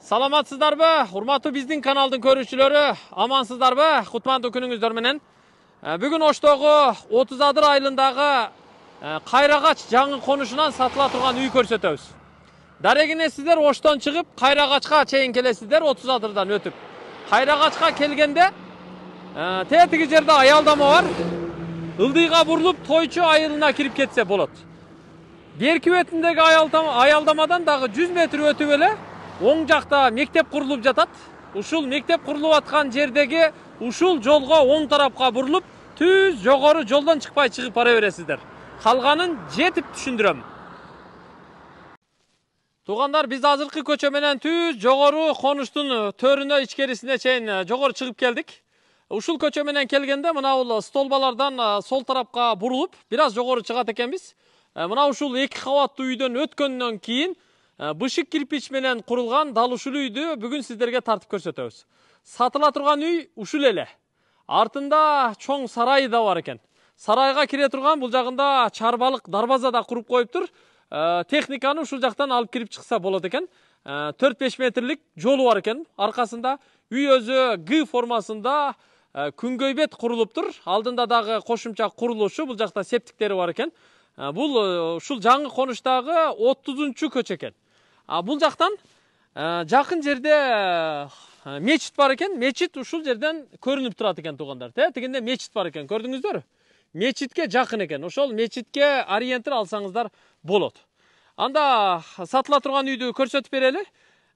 Саламатсыздарбы? Урматтуу биздин каналдын көрүүчүлөрү, амансыздарбы? Кутмандуу күнүңүздөр менен. Бүгүн Оштогу 30 адыр айылындагы Кайрагач жаңы конушунан сатыла турган үй көрсөтөбүз. Дарегине сиздер Оштон чыгып, Кайрагачка чейин келесиздер 30 адырдан өтүп. Кайрагачка келгенде тетиги жерде аялдама бар. Ылдыйга бурулуп, тойчу айылына кирип кетсе болот. Берки бетиндеги аялдамадан дагы 100 метр өтүп эле оң жакта мектеп курулуп жатат. Ушул мектеп курулуп аткан жердеги ушул жолго оң тарапка бурулуп, түз жогору жолдон чыкпай чыгып бара бересиздер. Калганын жетип түшүндүрөм. Туугандар, биз азыркы көчө менен түз жогору конуштун төрүнө ичкерисине чейин жогору чыгып келдик. Ушул көчө менен келгенде мына бул столбалардан сол тарапка бурулуп, бир аз жогору чыгат экенбиз. Мына ушул 2 кабаттуу үйдөн өткөндөн кийин бышык кирпич менен курулган дал ушул үйдү бүгүн сиздерге тартып көрсөтөбүз. Сатыла турган үй ушул эле. Артында чоң сарайы да бар экен. Сарайга кире турган бул жагында чарбалык дарбаза да куруп коюптур. Техниканы ушул жактан алып кирип чыкса болот экен. 4-5 метрлик жолу бар экен. Аркасында үй өзү Г формасында күнгөйбет курулуптур. Алдында дагы кошумча курулушу, бул жакта септиктери бар экен. Бул ушул жаңы конуштагы 30-чу көчө экен. Бул жактан жакын жерде мечит бар экен. Мечит ушул жерден көрүнүп турат экен, туугандар. Тегинде мечит бар экен, көрдүңүздөрбү? Мечитке жакын экен. Ошол мечитке ориентир алсаңыздар болот. Анда сатыла турган үйдү көрсөтүп берели.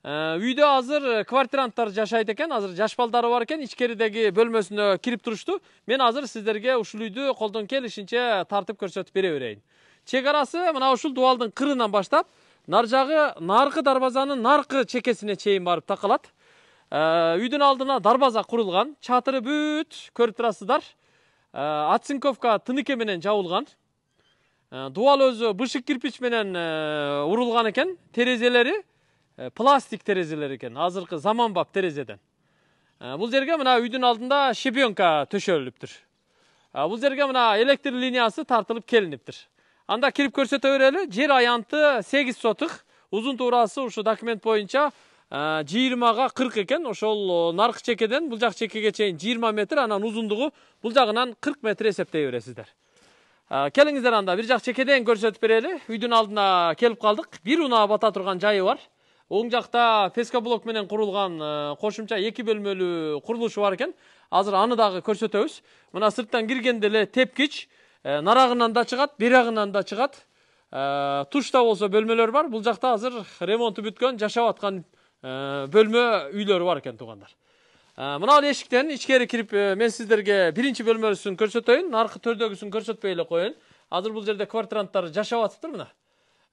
Үйдө азыр квартиранттар жашайт экен, азыр жаш балдары бар экен, ичкеридеги бөлмөсүнө кирип турушту. Мен азыр сиздерге ушул үйдү колдон келишинче тартып көрсөтүп бере берейин. Чек арасы мына ушул дубалдын кырынан баштап, нар жагы наркы дарбазанын наркы чекесине чейин барып такалат. Үйдүн алдына дарбаза курулган, чатыры бүт көрүп турасыздар. Оцинковка тыныке менен жабылган. Дубал өзү бышык кирпич менен урулган экен, терезелери пластик терезелер экен, азыркы заманбап терезеден. Бул жерге мына үйдүн алдында щебенка төшөлүптүр. Бул жерге мына электр линиясы тартылып келиниптир. Анда кирип көрсөтө берели. Жер аянты 8 сотык, узун туурасы ушу документ боюнча 20га 40 экен. Ошол наркы чекеден бул жак чекеге чейин 20 метр, анан узундугу бул жагынан 40 метр эсептей бересиздер. Келиңиздер, анда бир жак чекеден көрсөтүп берели. Үйдүн алдына келип калдык. Бир унаа бата турган жайы бар. Оң жакта пескоблок менен курулган кошумча 2 бөлмөлүү курулушу бар экен. Азыр аны дагы көрсөтөбүз. Мына сырттан киргенде эле тепкич, нарагынан да чыгат, берагынан да чыгат. Тушта болсо бөлмөлөр бар. Бул жакта азыр ремонту бүткөн, жашап аткан бөлмө үйлөр бар экен, туугандар. Мына эшиктен ичкери кирип мен сиздерге биринчи бөлмөсүн көрсөтөйүн, наркы төрдөгүсүн көрсөтпөй эле коеюн. Азыр бул жерде квартиранттар жашап атыптыр мына.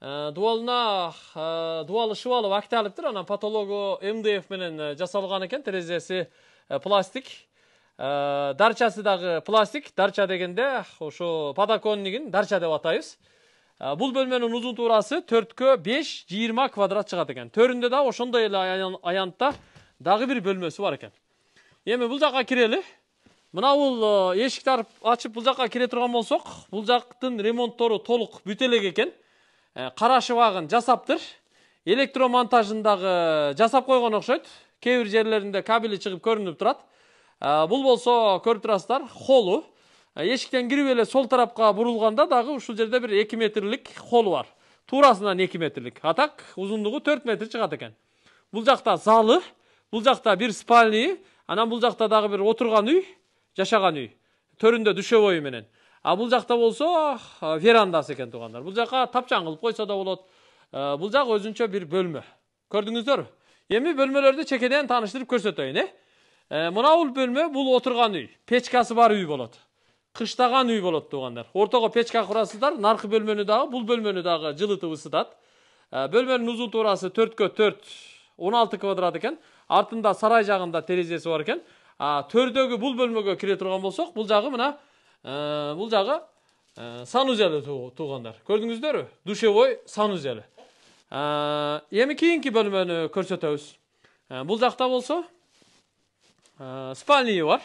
Дубалы шыбалып акталыптыр, анан потологу МДФ менен жасалган экен, терезеси пластик. Дарчасы дагы пластик. Дарча дегенде ошо подоконнигин дарча деп атайбыз. Бул бөлмөнүн узун туурасы 4кө 5 20 квадрат чыгат экен. Төрүндө да ошондой эле аянтта дагы бир бөлмөсү бар экен. Эми бул жакка кирели. Мына бул эшикти ачып бул жакка кире турган болсок, бул жактын ремонттору толук бүтө элек экен. Кара шыбагын жасаптыр. Электромонтажын дагы жасап койгон окшойт. Кээ бир жерлеринде кабели чыгып көрүнүп турат. Бул болсо көрүп турасыздар, холу. Эшиктен кирип эле сол тарапка бурулганда дагы ушул жерде бир 2 метрлик холу бар. Туурасынан 2 метрлик. Атак узундугу 4 метр чыгат экен. Бул жакта залы, бул жакта бир спальни, анан бул жакта дагы бир отурган үй, жашаган үй. Төрүндө дүшөбөйү менен. Бул жакта болсо верандасы экен, туугандар. Бул жакка тапчаң кылып койсо да болот. Бул жак өзүнчө бир бөлмө. Көрдүңүздөрбү? Эми бөлмөлөрдү чекеден тааныштырып көрсөтөйүн, Мына бул бөлмө, бул отурган үй. Печкасы бар үй болот. Кыштаган үй болот, туугандар. Ортого печка курасыздар, наркы бөлмөнү дагы, бул бөлмөнү дагы жылытып ысытат. Бөлмөнүн узун туурасы 4кө 4 16 квадрат экен. Артында сарай жагында терезеси бар экен. Төрдөгү бул бөлмөгө кире турган болсок, бул жагы мына бул жагы санузелі туугандар. Көрдүңүздөрбү? Душевой санузелі. Эми кийинки бөлмөнү көрсөтөбүз. Бул жакта болсо спальни бар.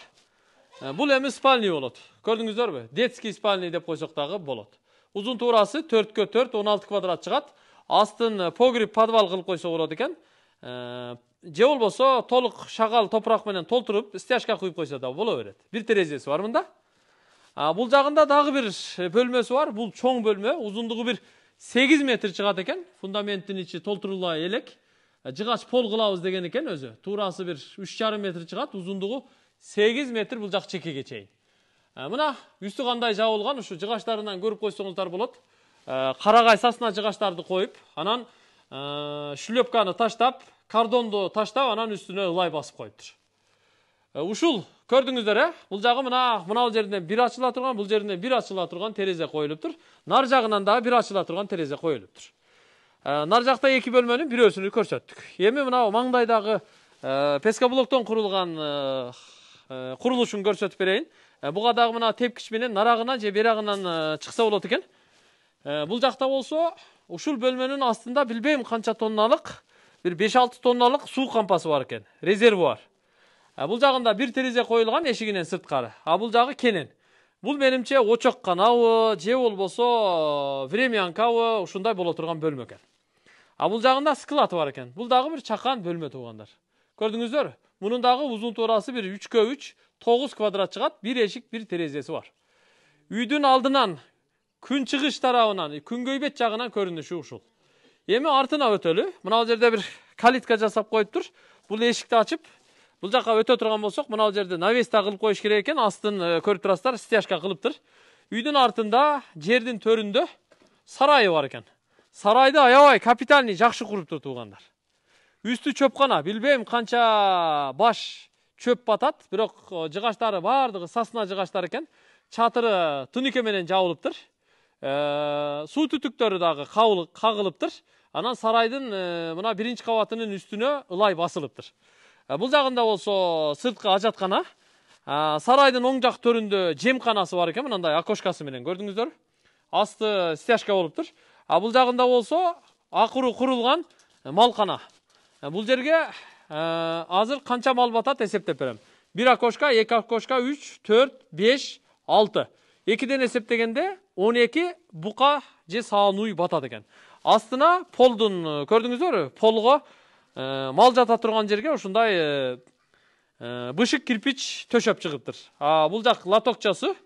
Бул эми спальни болот. Көрдүңүздөрбү? Детский спальни деп койсок дагы болот. Узун туурасы 4кө 4 16 квадрат чыгат. Астын погреб подвал кылып койсо болот экен. Же болбосо толук шагал топурак менен толтуруп стяжка куюп койсо да боло берет. Бир терезеси бар мында. Бул жагында дагы бир бөлмөсү бар. Бул чоң бөлмө, узундугу бир 8 метр чыгат экен. Фундаменттин ичи толтурулбай элек. Жыгач пол кылабыз деген экен өзү. Туурасы бир 3,5 метр чыгат, узундугу 8 метр бул жак чекеге чейин. Мына үстү кандай жабылган, ушу жыгачтарынан көрүп койсоңуздар болот. Карагай сасна жыгачтарды коюп, анан шлепканы таштап, кардонду таштап, анан үстүнө ылай басып коюптур. Ушул көрдүңүздөр, бул жагы мына жеринен бир ачыла турган, бул жеринен бир ачыла турган терезе коюлуптур. Нар жагынан дагы бир ачыла турган терезе коюлуптур. Нар жакта 2 бөлмөнүн бирөөсүн көрсөттүк. Эми мына маңдайдагы пескоблоктон курулган курулушун көрсөтүп берейин. Буга дагы мына тепкич менен нарагынан же берагынан чыкса болот экен. Бул жакта болсо, ушул бөлмөнүн астында билбейм канча тонналык, бир 5-6 тонналык суу кампасы бар экен, резервуар. Бул жагында бир терезе коюлган эшигинен сырткары. Бул жагы кенен. Бул менимче очокканабы, же болбосо времянкабы, ушундай боло турган бөлмө экен. Бул жагында склад бар экен. Бул дагы бир чакан бөлмө туугандар. Көрдүңүздөр? Мунун дагы узун туурасы бир 3x3, 9 квадрат чыгат, бир эшик, бир терезеси бар. Үйдүн алдынан, күн чыгыш тарабынан, күнгөйбет жагынан көрүнүшү ушул. Эми артына өтөлү. Мына жерде бир калитка жасап коюптур. Бул эшикти ачып, бул жака өтө турган болсок, мына жерде навеста кылып коюш керек экен. Астын көрүп турасыздар, стяжка кылыптыр. Үйдүн артында, жердин төрүндө сарайы бар экен. Сарайды аябай капитальный жакшы куруптур туугандар. Үстү чөпкана, билбейм канча баш чөп батат, бирок жыгачтары бардыгы сасна жыгачтар экен. Чатыры тунике менен жабылыптыр. Суу түтүктөрү дагы кагылыптыр. Анан сарайдын мына биринчи кабатынын үстүнө ылай басылыптыр. Бул жагында болсо сырткы ажаткана. Сарайдын оң жак төрүндө жемканасы бар экен, мындай окошкасы менен көрдүңүздөр. Асты стяжка болуптур. Бул жагында болсо акыры курулган малкана. Бул жерге азыр канча мал батат эсептеп берем. 1 окошка, 2 окошка, 3, 4, 5, 6. 2ден эсептегенде 12 бука же саануй батат экен. Астына полдун көрдүңүздөр, полго мал жата турган жерге ушундай бышык кирпич төшөп чыгыптыр. Бул жак лотокчосу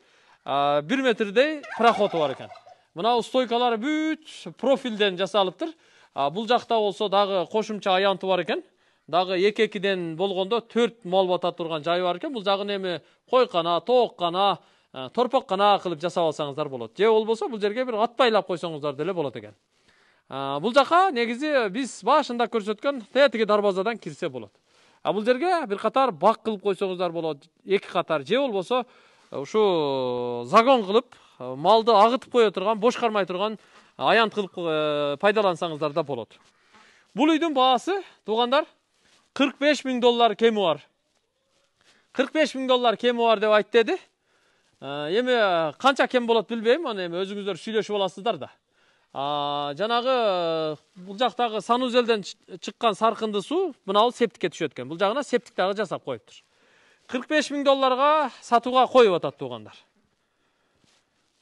1 метрдей проходу бар экен. Мына стойкалары бүт профилден жасалыптыр. Бул жакта болсо дагы кошумча аянты бар экен. Дагы 2-2ден болгондо 4 мал бата турган жайы бар экен. Бул жагын эми койкана, тооккана, торпоккана кылып жасап алсаңыздар болот. Же болбосо бул жерге бир ат байлап койсоңуздар деле болот экен. Бул жака негизи биз башында көрсөткөн тетиги дарбазадан кирсе болот. Бул жерге бир катар бак кылып койсоңуздар болот, 2 катар. Же болбосо ушу загон кылып малды агытып кое турган, бош кармай турган аянт кылып пайдалансаңыздар да болот. Бул үйдүн баасы туугандар $45,000 кеми бар. $45,000 кеми бар деп айтты деди. Эми канча кем болот билбейм, аны эми өзүңүздөр сүйлөшүп аласыздар да. Жанагы бул жактагы санузелден чыккан саркынды суу мына бул септикке түшөт экен. Бул жагына септик дагы жасап коюптур. $45,000 сатууга коюп атат туугандар.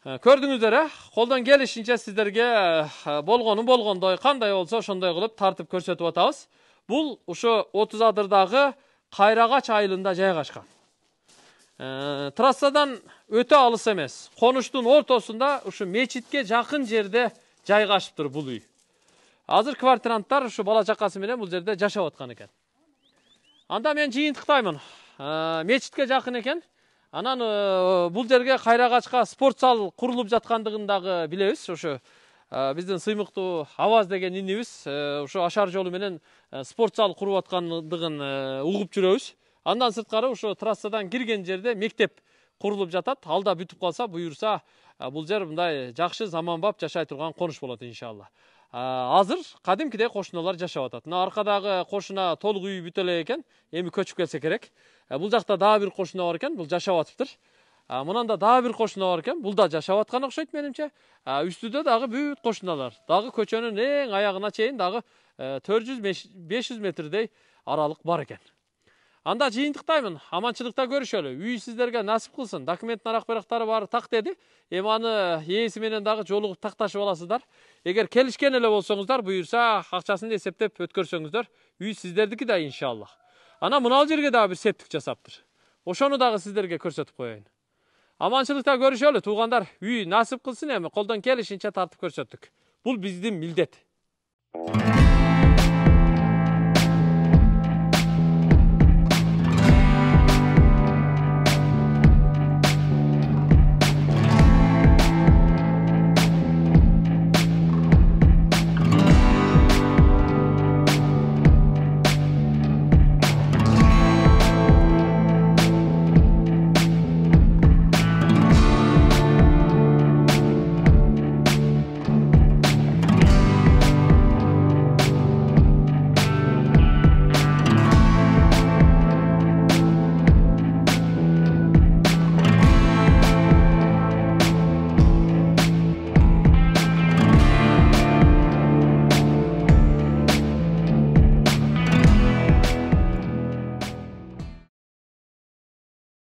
Көрдүңүздөр, колдон келишинче сиздерге болгондой, кандай болсо ошондой кылып тартып көрсөтүп атабыз. Бул ошо 30 адырдагы Кайрагач айылында жайгашкан. Трассадан өтө алыс эмес. Конуштун ортосунда ушу мечитке жакын жерде жайгашыптыр бул үй. Азыр квартиранттар ушу бала чакасы менен бул жерде жашап аткан экен. Анда мен жыйынтыктаймын. Мечитке жакын экен. Анан бул жерге Кайрагачка спорт зал курулуп жаткандыгын дагы билебиз. Ошо биздин сыймыктуу Аваз деген инибиз ошо ашар жолу менен спорт зал куруп аткандыгын угуп жүрөбүз. Андан сырткары ошо трассадан кирген жерде мектеп курулуп жатат. Алда бүтүп калса, буюрса, бул жер мындай жакшы заманбап жашай турган конуш болот иншалла. Азыр кадимкидей кошуналар жашап атат. Мына аркадагы кошуна толук үй бүтө элек экен. Эми көчүп келсе керек. Бул жакта дагы бир кошуна бар экен. Бул жашап атыптыр. Мынанда дагы бир кошуна бар экен. Бул да жашап аткан окшойт менимче. Үстүдө дагы бүт кошуналар. Дагы көчөнүн эң аягына чейин дагы 400-500 метрдей аралык бар экен. Анда жыйынтыктаймын. Аманчылыкта көрүшөлү. Үй сиздерге насип кылсын. Документтин арак-барактары баары так деди. Эми аны ээси менен дагы жолугуп такташып аласыздар. Эгер келишкен эле болсоңуздар, буюрса акчасын эсептеп өткөрсөңүздөр, үй сиздердики да иншаллах. Ана мынал жерге дагы бир септик жасаптыр. Ошону дагы сиздерге көрсөтүп коеюн. Аманчылыкта көрүшөлү туугандар. Үй насип кылсын, эми колдон келишинче тартып көрсөттүк. Бул биздин милдет.